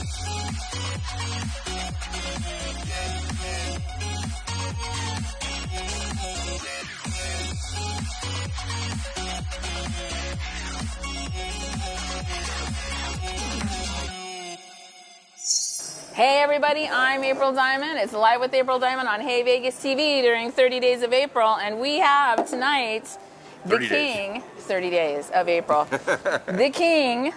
Hey everybody, I'm April Diamond. It's Live with April Diamond on Hey Vegas TV during 30 Days of April, and we have tonight the 30 Days of April. The King,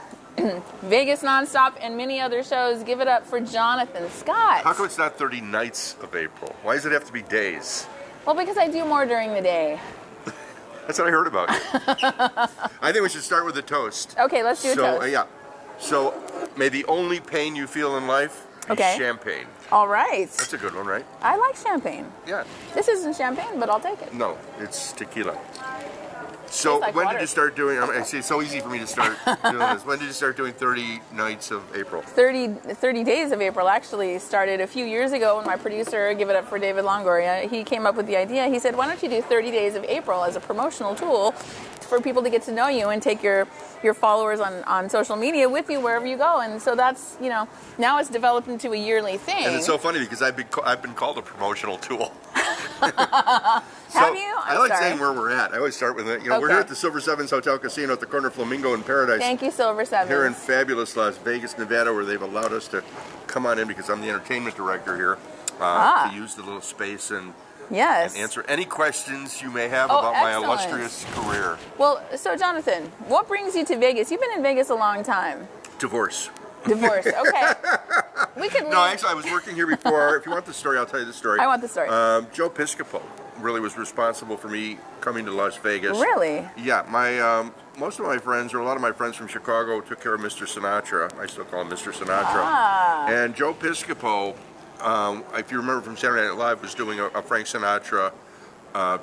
Vegas Nonstop, and many other shows. Give it up for Jonathan Scott. How come it's not 30 nights of April? Why does it have to be days? Well, because I do more during the day. That's what I heard about you. I think we should start with a toast. Okay, let's do a toast. Yeah. So, may the only pain you feel in life be champagne. All right. That's a good one, right? I like champagne. Yeah. This isn't champagne, but I'll take it. No, it's tequila. So like when water. did you start doing, it's so easy for me to start doing this. When did you start doing 30 nights of April? 30 Days of April actually started a few years ago when my producer, give it up for David Longoria, he came up with the idea. He said, why don't you do 30 Days of April as a promotional tool for people to get to know you and take your followers on social media with you wherever you go. And so that's, now it's developed into a yearly thing. And it's so funny because I've been called a promotional tool. Have you? I like saying where we're at. I always start with it. We're here at the Silver Sevens Hotel Casino at the corner of Flamingo and Paradise. Thank you, Silver Sevens. Here in fabulous Las Vegas, Nevada, where they've allowed us to come on in because I'm the entertainment director here to use the little space and answer any questions you may have about my illustrious career. Well, so Jonathan, what brings you to Vegas? You've been in Vegas a long time. Divorce. Okay. We could leave. No, actually, I was working here before. If you want the story, I'll tell you the story. I want the story. Joe Piscopo really was responsible for me coming to Las Vegas. Really? Yeah. My most of my friends, or a lot of my friends from Chicago, took care of Mr. Sinatra. I still call him Mr. Sinatra. And Joe Piscopo, if you remember from Saturday Night Live, was doing a Frank Sinatra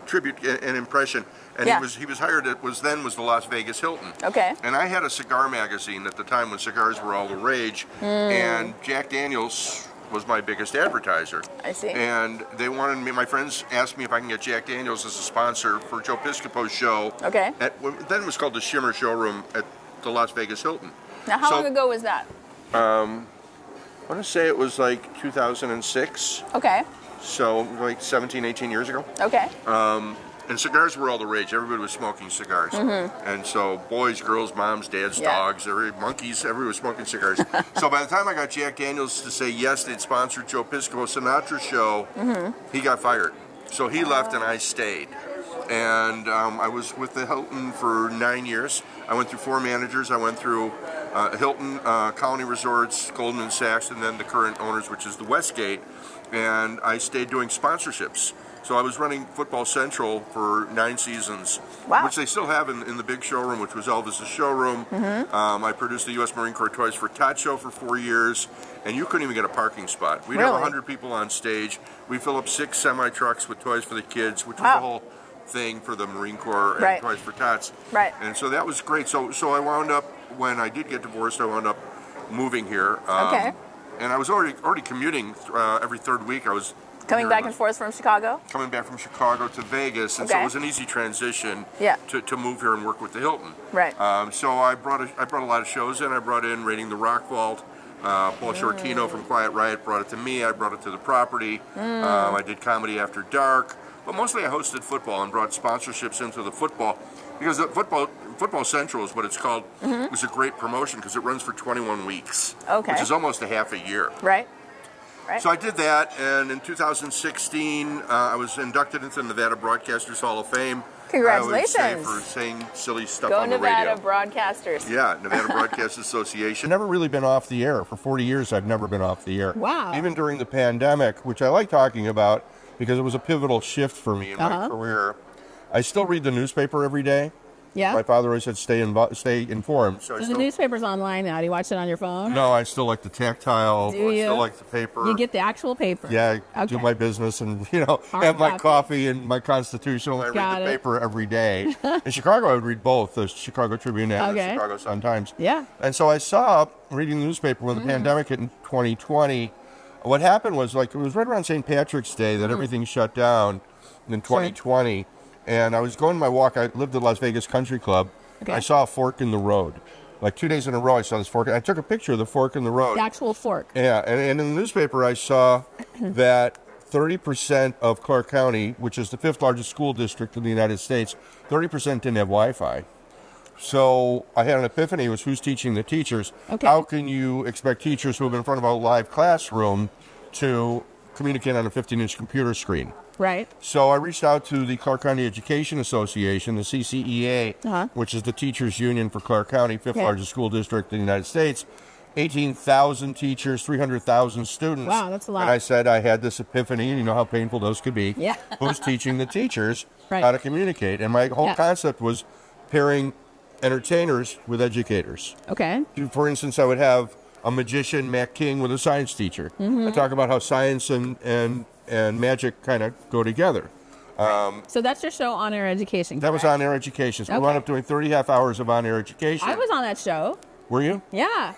tribute and impression. And he was hired at was the Las Vegas Hilton. Okay. And I had a cigar magazine at the time when cigars were all the rage, and Jack Daniels was my biggest advertiser. I see. And they wanted me. My friends asked me if I can get Jack Daniels as a sponsor for Joe Piscopo's show. Okay. Then it was called the Shimmer Showroom at the Las Vegas Hilton. Now, how long ago was that? I want to say it was like 2006. Okay. So like 17, 18 years ago. Okay. And cigars were all the rage. Everybody was smoking cigars. And so boys, girls, moms, dads, dogs, monkeys, everybody was smoking cigars. So by the time I got Jack Daniels to say yes, they'd sponsor Joe Piscopo Sinatra show, he got fired. So he left and I stayed. And I was with the Hilton for 9 years. I went through 4 managers. I went through Hilton, Colony Resorts, Goldman Sachs, and then the current owners, which is the Westgate. And I stayed doing sponsorships. So I was running Football Central for 9 seasons, which they still have in the big showroom, which was Elvis's showroom. I produced the U.S. Marine Corps Toys for Tot show for 4 years, and you couldn't even get a parking spot. We'd have 100 people on stage. We fill up 6 semi-trucks with toys for the kids, which was the whole thing for the Marine Corps and Toys for Tots. And so that was great. So I wound up, when I did get divorced, I wound up moving here. And I was already commuting every 3rd week. I was coming back and forth from Chicago? Coming back from Chicago to Vegas, and so it was an easy transition to move here and work with the Hilton. Right. So I brought a lot of shows in. I brought in Raiding the Rock Vault. Paul Shortino from Quiet Riot brought it to me. I brought it to the property. I did Comedy After Dark. But mostly I hosted football and brought sponsorships into the football, because the Football Central is what it's called. It was a great promotion because it runs for 21 weeks, which is almost a half a year. Right. So I did that, and in 2016, I was inducted into the Nevada Broadcasters Hall of Fame. Congratulations. I would say, for saying silly stuff on the radio. Go Nevada Broadcasters. Yeah, Nevada Broadcast Association. Never really been off the air. For 40 years, I've never been off the air. Wow. Even during the pandemic, which I like talking about because it was a pivotal shift for me in my career. I still read the newspaper every day. Yeah. My father always said, stay informed. So the newspaper's online now. Do you watch it on your phone? No, I still like the tactile. Do you? I still like the paper. You get the actual paper? Yeah, I do my business and, have my coffee and my Constitutional. I read the paper every day. In Chicago, I would read both, the Chicago Tribune and the Chicago Sun-Times. Yeah. And so I saw, reading the newspaper when the pandemic hit in 2020, what happened was, it was right around St. Patrick's Day that everything shut down in 2020. Sure. And I was going my walk. I lived at Las Vegas Country Club. I saw a fork in the road. like 2 days in a row, I saw this fork. I took a picture of the fork in the road. The actual fork. Yeah, and in the newspaper, I saw that 30% of Clark County, which is the 5th largest school district in the United States, 30% didn't have Wi-Fi. So I had an epiphany. It was who's teaching the teachers. Okay. How can you expect teachers who have been in front of a live classroom to communicate on a 15-inch computer screen? Right. So I reached out to the Clark County Education Association, the CCEA, which is the teachers union for Clark County, 5th largest school district in the United States. 18,000 teachers, 300,000 students. Wow, that's a lot. And I said I had this epiphany, and you know how painful those could be. Yeah. Who's teaching the teachers Right. how to communicate? And my whole concept was pairing entertainers with educators. Okay. For instance, I would have a magician, Matt King, with a science teacher. I talk about how science and magic kind of go together. So that's your show, On Air Education. That was correct? On Air Education. So we wound up doing 30 half hours of On Air Education. I was on that show. Were you? Yeah.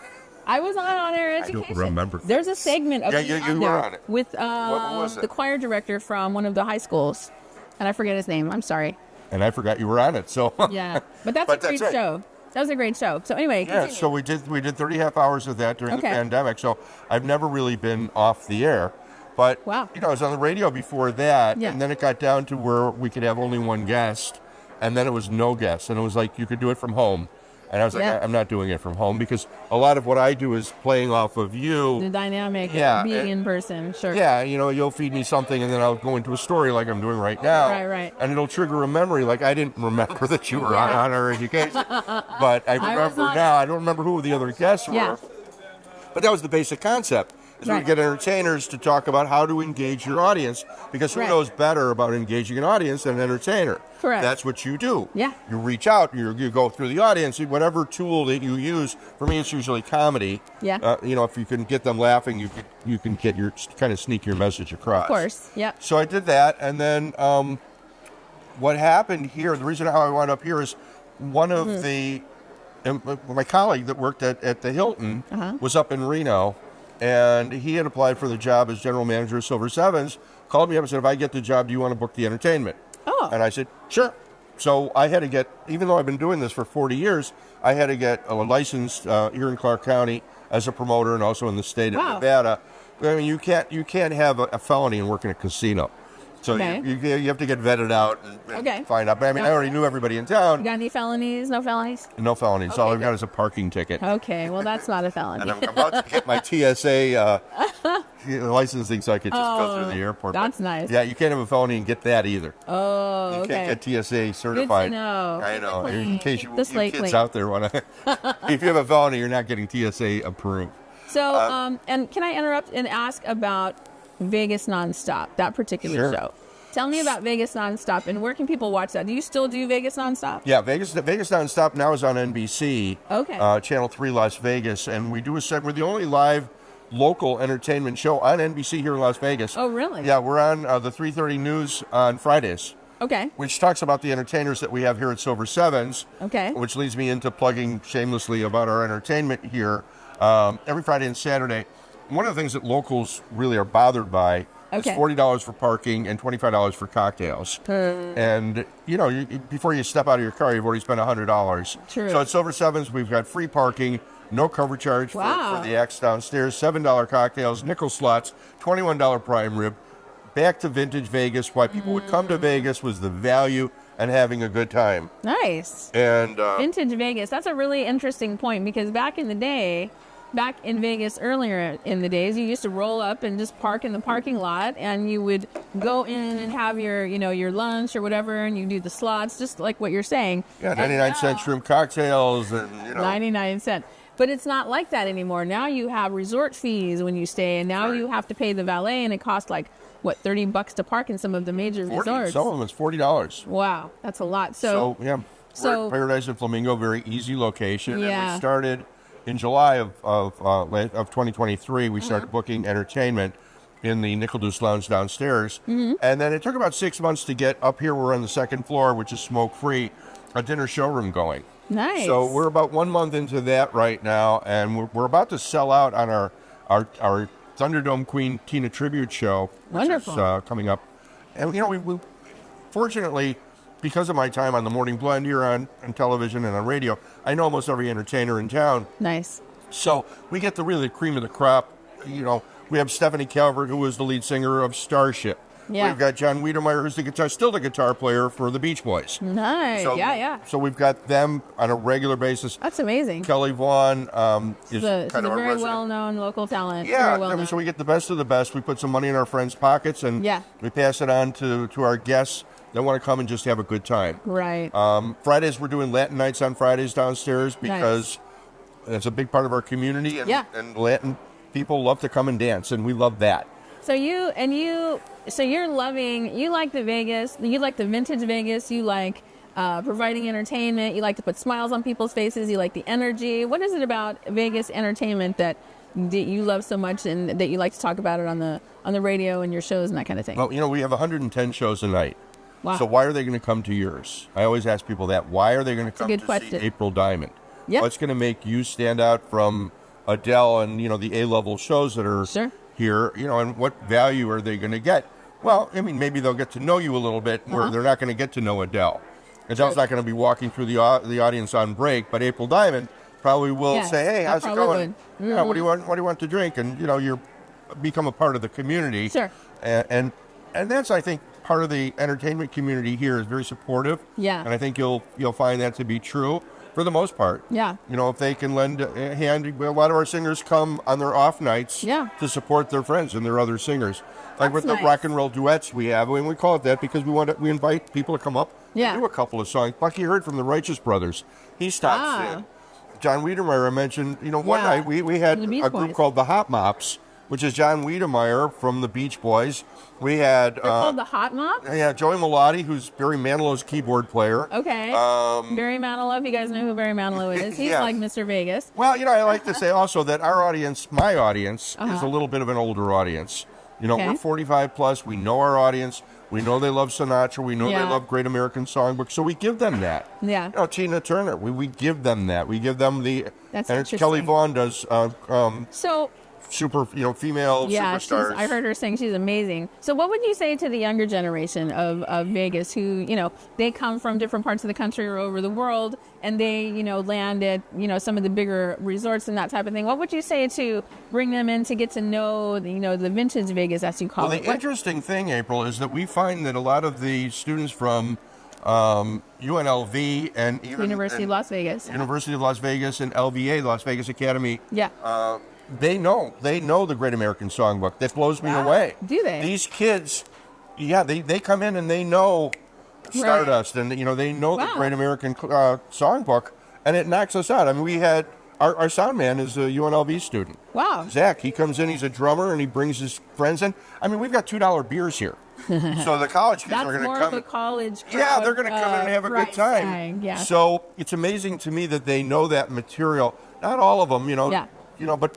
I was on Air I Education. don't remember. There's a segment of Yeah, me you on were there on it. with What was it? the choir director from one of the high schools. And I forget his name. I'm sorry. And I forgot you were on it. So Yeah. But that's But a great that's it. show. That was a great show. So anyway, yeah, continue. so we did 30 half hours of that during the pandemic. So I've never really been off the air. But Wow. you know, I was on the radio before that, Yeah. and then it got down to where we could have only one guest, and then it was no guests, and it was like you could do it from home. And I was like, I'm not doing it from home because a lot of what I do is playing off of you. The dynamic, Yeah, being in person, sure. Yeah, you know, you'll feed me something and then I'll go into a story like I'm doing right now. Right. And it'll trigger a memory like I didn't remember that you were on Our Education. But I remember now. I don't remember who the other guests were. Yeah. But that was the basic concept. Is we get entertainers to talk about how to engage your audience because who knows better about engaging an audience than an entertainer? Correct. That's what you do. Yeah. You reach out, you go through the audience, whatever tool that you use. For me, it's usually comedy. Yeah. You know, if you can get them laughing, you can get your kind of sneak your message across. Of course. Yeah. So I did that, and then what happened here? The reason how I wound up here is one of the my colleague that worked at the Hilton was up in Reno. And he had applied for the job as general manager of Silver Sevens, called me up and said, if I get the job, do you want to book the entertainment? Oh. And I said, sure. So I had to get, even though I've been doing this for 40 years, I had to get a license here in Clark County as a promoter and also in the state of Nevada. I mean, you can't have a felony and work in a casino. So you have to get vetted out and find out. But I mean, I already knew everybody in town. You got any felonies? No felonies? No felonies. Okay, All I've got is a parking ticket. Okay, well, that's not a felony. And I'm about to get my TSA licensing so I could just go through the airport. That's nice. Yeah, you can't have a felony and get that either. Oh, You can't get TSA certified. Good to know. I know. In case you kids clean. out there want to, if you have a felony, you're not getting TSA approved. So, and can I interrupt and ask about Vegas Nonstop, that particular show? Tell me about Vegas Nonstop, and where can people watch that? Do you still do Vegas Nonstop? Yeah, Vegas Nonstop now is on NBC. Okay. Channel 3 Las Vegas, and we do we're the only live local entertainment show on NBC here in Las Vegas. Oh, really? Yeah, we're on the 3:30 news on Fridays. Okay. Which talks about the entertainers that we have here at Silver Sevens. Okay. Which leads me into plugging shamelessly about our entertainment here every Friday and Saturday. One of the things that locals really are bothered by is $40 for parking and $25 for cocktails. And, you know, before you step out of your car, you've already spent $100. True. So at Silver Sevens, we've got free parking, no cover charge for the acts downstairs, $7 cocktails, nickel slots, $21 prime rib. Back to vintage Vegas. Why people would come to Vegas was the value and having a good time. Nice. And vintage Vegas. That's a really interesting point because back in the day, back in Vegas earlier in the days, you used to roll up and just park in the parking lot, and you would go in and have your, you know, your lunch or whatever, and you do the slots, just like what you're saying. Yeah, 99-cent shrimp cocktails and, you know. 99 cents. But it's not like that anymore. Now you have resort fees when you stay, and now you have to pay the valet, and it costs like, what, $30 to park in some of the major resorts? Some of them it's $40. Wow, that's a lot. So yeah. So we're at Paradise and Flamingo, very easy location. Yeah. And we started in July of 2023. We started booking entertainment in the Nickel Deuce Lounge downstairs, and then it took about 6 months to get up here. We're on the second floor, which is smoke free, a dinner showroom going. Nice. So we're about 1 month into that right now, and we're about to sell out on our Thunderdome Queen Tina tribute show, which is coming up. And you know, we fortunately, because of my time on the Morning Blend here on television and on radio, I know almost every entertainer in town. Nice. So we get the really cream of the crop. You know, we have Stephanie Calvert, who was the lead singer of Starship. Yeah. We've got John Wiedemeyer, who's still the guitar player for the Beach Boys. Nice. So, yeah. So we've got them on a regular basis. That's amazing. Kelly Vaughn is she's a kind of a very resident. well-known local talent. Yeah, Very well-known. so we get the best of the best. We put some money in our friends' pockets, and we pass it on to our guests that want to come and just have a good time. Right. Fridays, we're doing Latin nights on Fridays downstairs because it's a big part of our community, and Latin people love to come and dance, and we love that. So you like the Vegas, you like the vintage Vegas, you like providing entertainment, you like to put smiles on people's faces, you like the energy. What is it about Vegas entertainment that you love so much and that you like to talk about it on the radio and your shows and that kind of thing? Well, you know, we have 110 shows a night. Wow. So why are they going to come to yours? I always ask people that. Why are they going to come to see April Diamond? Yeah. What's going to make you stand out from Adele and, you know, the A-level shows that are here, you know, and what value are they going to get? Well, I mean, maybe they'll get to know you a little bit where they're not going to get to know Adele. Adele's not going to be walking through the audience on break, but April Diamond probably will say, hey, how's it going? Yeah, what do you want to drink? And, you know, you're become a part of the community. Sure. And that's, I think, part of the entertainment community here is very supportive. Yeah. And I think you'll find that to be true for the most part. Yeah. You know, if they can lend a hand, a lot of our singers come on their off nights to support their friends and their other singers. Like with the rock and roll duets we have, and we call it that because we invite people to come up and do a couple of songs. Bucky Hurd from the Righteous Brothers, he stops in. John Wiedemeyer, I mentioned, you know, one night we had a group called the Hot Mops, which is John Wiedemeyer from the Beach Boys. We had... They're called the Hot Mops? Yeah, Joey Melody, who's Barry Manilow's keyboard player. Okay. Barry Manilow, if you guys know who Barry Manilow is. He's like Mr. Vegas. Well, you know, I like to say also that our audience, my audience, is a little bit of an older audience. You know, we're 45 plus. We know our audience. We know they love Sinatra. We know they love Great American Songbook. So we give them that. Yeah. You know, Tina Turner, we give them that. We give them the... That's and interesting. Kelly Vaughn does... so... super, you know, female superstars. I heard her saying she's amazing. So what would you say to the younger generation of Vegas who, you know, they come from different parts of the country or over the world and they, you know, land at, you know, some of the bigger resorts and that type of thing. What would you say to bring them in to get to know, you know, the vintage Vegas, as you call it? Well, the interesting thing, April, is that we find that a lot of the students from UNLV and even University of Las Vegas and LVA, Las Vegas Academy. Yeah. They know the Great American Songbook. That blows me away. Do they? These kids, they come in and they know Stardust and, you know, they know the Great American Songbook, and it knocks us out. I mean, we had our sound man is a UNLV student. Wow. Zach, he comes in, he's a drummer, and he brings his friends in. I mean, we've got $2 beers here. So the college kids are going to come. That's more of a college crowd. Yeah, they're going to come in and have a good time. Yeah. So it's amazing to me that they know that material. Not all of them, you know. Yeah. You know, but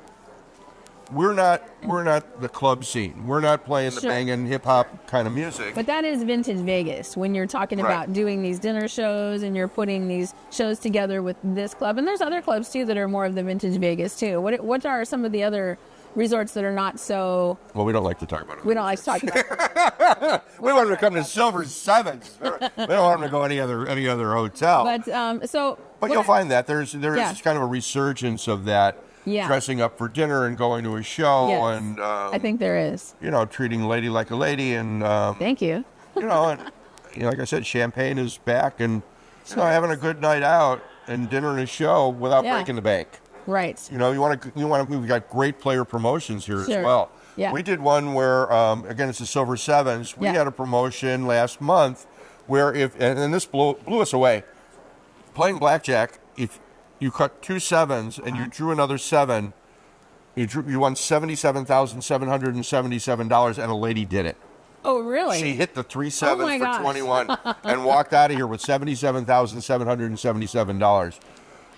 we're not the club scene. We're not playing the banging hip hop kind of music. But that is vintage Vegas when you're talking about doing these dinner shows and you're putting these shows together with this club. And there's other clubs too that are more of the vintage Vegas too. What are some of the other resorts that are not so... Well, we don't like to talk about it. We don't like to talk about it. We want them to come to Silver Sevens. We don't want them to go any other hotel. But you'll find that there is kind of a resurgence of that. Yeah. Dressing up for dinner and going to a show, and I think there is. You know, treating a lady like a lady, and thank you. You know, and like I said, champagne is back, and you know, having a good night out and dinner and a show without breaking the bank. Right. You know, we've got great player promotions here as well. Yeah. We did one where, again, it's the Silver Sevens. We had a promotion last month where and this blew us away. Playing blackjack, if you cut 2 sevens and you drew another 7, you won $77,777, and a lady did it. Oh, really? She hit the 3 sevens for 21 and walked out of here with $77,777.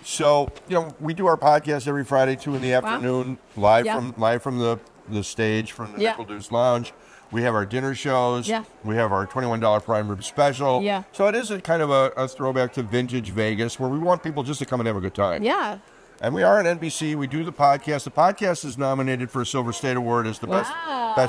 So, you know, we do our podcast every Friday, 2 in the afternoon, live from the stage, from the Nickel Deuce Lounge. We have our dinner shows. Yeah. We have our $21 prime rib special. Yeah. So it is a kind of a throwback to vintage Vegas where we want people just to come and have a good time. Yeah. And we are on NBC. We do the podcast. The podcast is nominated for a Silver State Award as the best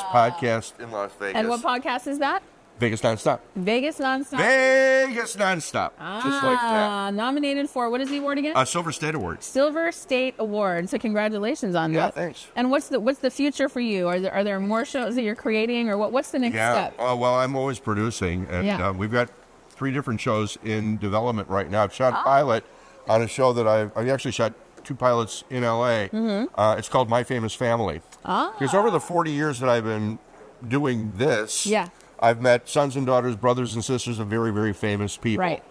podcast in Las Vegas. And what podcast is that? Vegas Nonstop. Vegas Nonstop. Vegas Nonstop. Just like that. Nominated for, what is the award again? Silver State Award. Silver State Award. So congratulations on that. Yeah, thanks. And what's the future for you? Are there more shows that you're creating, or what's the next step? Well, I'm always producing, and we've got 3 different shows in development right now. I've shot a pilot on a show that I actually shot 2 pilots in L.A. Mm-hmm. It's called My Famous Family. Because over the 40 years that I've been doing this, I've met sons and daughters, brothers and sisters of very, very famous people. Right.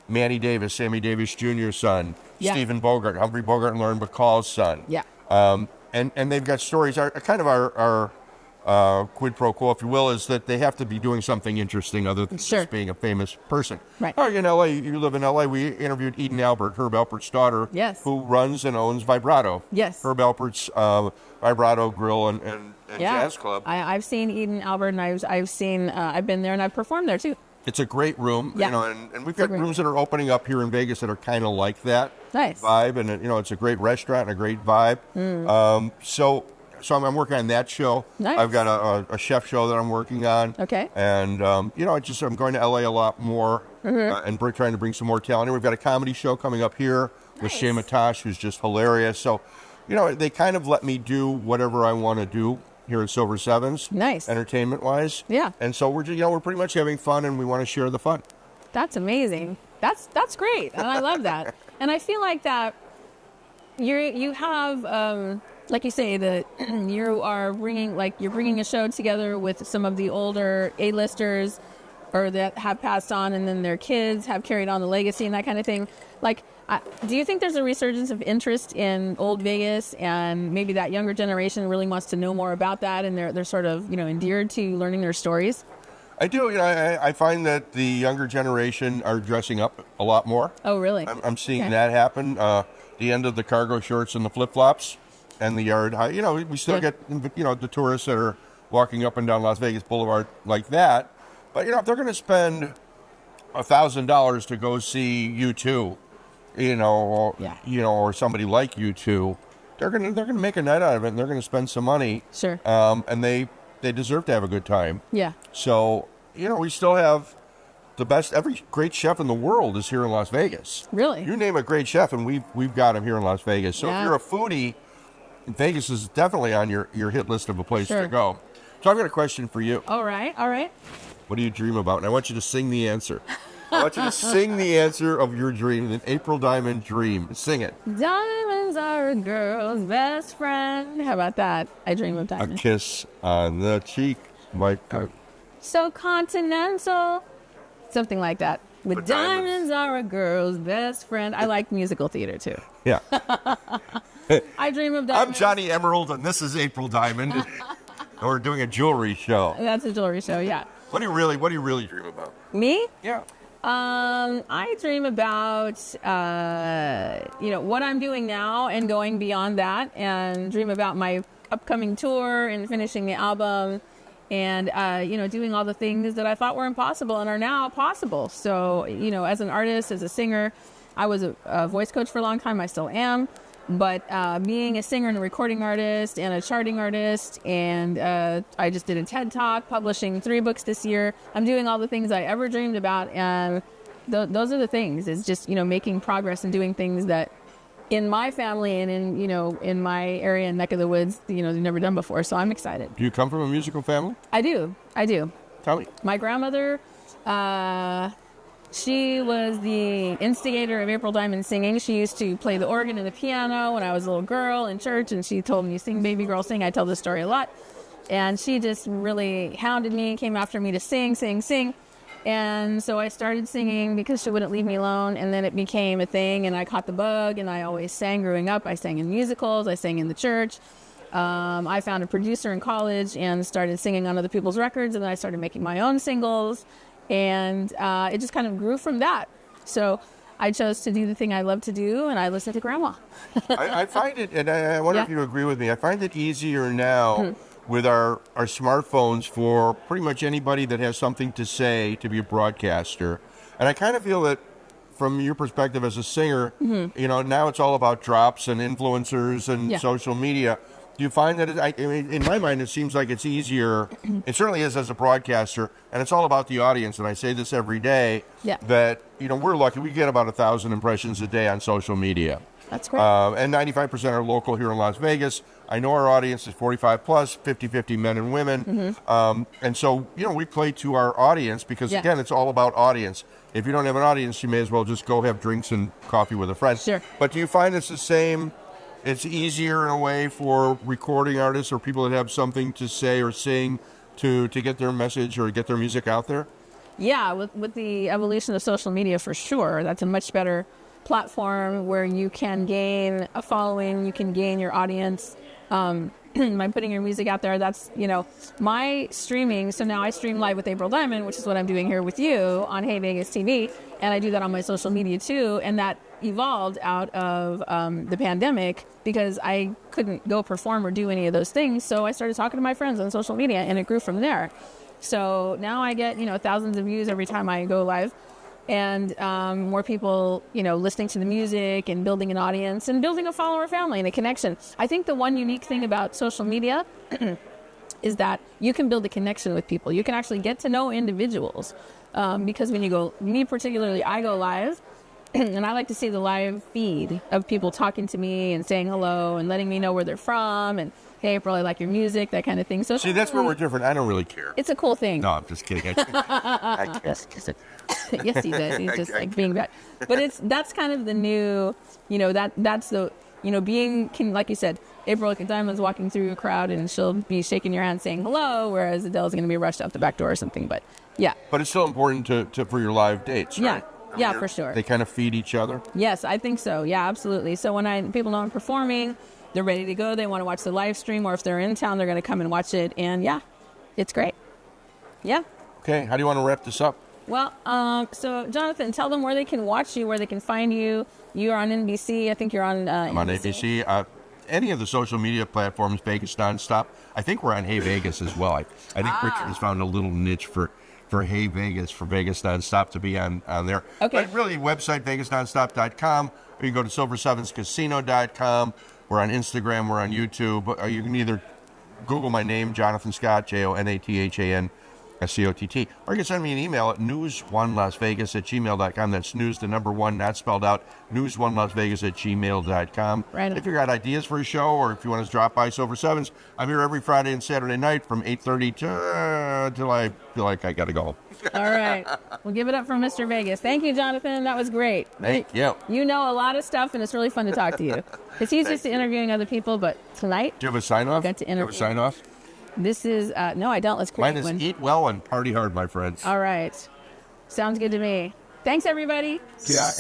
Manny Davis, Sammy Davis Jr.'s son, Stephen Bogart, Humphrey Bogart and Lauren Bacall's son. Yeah. And they've got stories. Our quid pro quo, if you will, is that they have to be doing something interesting other than just being a famous person. Right. Oh, in L.A., you live in L.A., we interviewed Eden Albert, Herb Alpert's daughter, who runs and owns Vibrato. Yes. Herb Alpert's Vibrato Grill and Jazz Club. I've seen Eden Albert, and I've been there, and I've performed there, too. It's a great room, and we've got rooms that are opening up here in Vegas that are kind of like that vibe, and it's a great restaurant and a great vibe. So I'm working on that show. Nice. I've got a chef show that I'm working on. Okay. And I'm going to LA a lot more and trying to bring some more talent. And we've got a comedy show coming up here with Shay Matash, who's just hilarious. So, they kind of let me do whatever I want to do here at Silver Sevens. Nice. Entertainment-wise. Yeah. And so we're pretty much having fun, and we want to share the fun. That's amazing. That's great, and I love that. And I feel like that you have. Like you say, that you're bringing a show together with some of the older A-listers, or that have passed on, and then their kids have carried on the legacy and that kind of thing. Like, do you think there's a resurgence of interest in old Vegas, and maybe that younger generation really wants to know more about that, and they're sort of endeared to learning their stories? I do. I find that the younger generation are dressing up a lot more. Oh, really? I'm seeing that happen. The end of the cargo shorts and the flip-flops. And the yard high, we still get, the tourists that are walking up and down Las Vegas Boulevard like that. But, if they're going to spend $1,000 to go see U2, or somebody like U2, they're going to make a night out of it, and they're going to spend some money. Sure. And they deserve to have a good time. Yeah. So, we still have the best. Every great chef in the world is here in Las Vegas. Really? You name a great chef, and we've got him here in Las Vegas. So if you're a foodie, Vegas is definitely on your hit list of a place to go. So I've got a question for you. All right. What do you dream about? And I want you to sing the answer. I want you to sing the answer of your dream, an April Diamond dream. Sing it. Diamonds are a girl's best friend. How about that? I dream of diamonds. A kiss on the cheek might cut. So continental. Something like that. But diamonds are a girl's best friend. I like musical theater, too. Yeah. I dream of diamonds. I'm Johnny Emerald, and this is April Diamond. And we're doing a jewelry show. That's a jewelry show, yeah. What do you really dream about? Me? Yeah. I dream about, what I'm doing now and going beyond that, and dream about my upcoming tour and finishing the album, and, doing all the things that I thought were impossible and are now possible. So, as an artist, as a singer, I was a voice coach for a long time. I still am. But being a singer and a recording artist and a charting artist, and I just did a TED Talk, publishing 3 books this year. I'm doing all the things I ever dreamed about, and those are the things. It's just, making progress and doing things that in my family and in my area and neck of the woods, they've never done before. So I'm excited. Do you come from a musical family? I do. Tell me. My grandmother, she was the instigator of April Diamond singing. She used to play the organ and the piano when I was a little girl in church, and she told me, "Sing, baby girl, sing." I tell this story a lot. And she just really hounded me, came after me to sing. And so I started singing because she wouldn't leave me alone, and then it became a thing, and I caught the bug, and I always sang growing up. I sang in musicals, I sang in the church. I found a producer in college and started singing on other people's records, and then I started making my own singles. And it just kind of grew from that. So I chose to do the thing I love to do, and I listen to Grandma. I find it, and I wonder if you agree with me, I find it easier now with our smartphones for pretty much anybody that has something to say to be a broadcaster. And I kind of feel that from your perspective as a singer, now it's all about drops and influencers and social media. Do you find that, I mean, in my mind, it seems like it's easier, it certainly is as a broadcaster, and it's all about the audience, and I say this every day, that, we're lucky, we get about 1,000 impressions a day on social media. That's great. And 95% are local here in Las Vegas. I know our audience is 45 plus, 50-50 men and women. And so, we play to our audience because, again, it's all about audience. If you don't have an audience, you may as well just go have drinks and coffee with a friend. Sure. But do you find it's the same? It's easier in a way for recording artists or people that have something to say or sing to get their message or get their music out there? Yeah, with the evolution of social media, for sure. That's a much better platform where you can gain a following, you can gain your audience by putting your music out there. That's, my streaming. So now I stream live with April Diamond, which is what I'm doing here with you on Hey Vegas TV. And I do that on my social media too. And that evolved out of the pandemic because I couldn't go perform or do any of those things. So I started talking to my friends on social media and it grew from there. So now I get, thousands of views every time I go live. And more people, listening to the music and building an audience and building a follower family and a connection. I think the one unique thing about social media is that you can build a connection with people. You can actually get to know individuals because when you go, me particularly, I go live and I like to see the live feed of people talking to me and saying hello and letting me know where they're from and, hey, April, I like your music, that kind of thing. So see, that's where we're different. I don't really care. It's a cool thing. No, I'm just kidding. I yes, he does. He's just like being bad. But that's kind of the new, that's the, like you said, April Diamond's walking through a crowd and she'll be shaking your hand saying hello, whereas Adele's going to be rushed out the back door or something. But yeah. But it's still important to for your live dates, right? Yeah, for sure. They kind of feed each other? Yes, I think so. Yeah, absolutely. So when people know I'm performing, they're ready to go. They want to watch the live stream, or if they're in town, they're going to come and watch it. And yeah, it's great. Yeah. Okay, how do you want to wrap this up? Well, so Jonathan, tell them where they can watch you, where they can find you. You are on NBC. I think you're on I'm on NBC. Any of the social media platforms, Vegas Nonstop. I think we're on Hey Vegas as well. I think Richard has found a little niche for Hey Vegas, for Vegas Nonstop to be on there. Okay. But really, website, vegasnonstop.com, or you can go to silver7scasino.com. We're on Instagram, we're on YouTube. You can either Google my name, Jonathan Scott, JONATHAN SCOTT, or you can send me an email at news1lasvegas@gmail.com. That's news, the number one, not spelled out, news1lasvegas@gmail.com. Right. If you got ideas for a show, or if you want to drop by Silver Sevens, I'm here every Friday and Saturday night from 8:30 till I feel like I got to go. All right. We'll give it up for Mr. Vegas. Thank you, Jonathan. That was great. Thank you. You know a lot of stuff, and it's really fun to talk to you. Because he's used to interviewing other people, but tonight... Do you have a sign-off? Got to interview. Do you have a sign-off? This is... no, I don't. Let's create one. one. Mine is eat well and party hard, my friends. All right. Sounds good to me. Thanks, everybody. Yeah.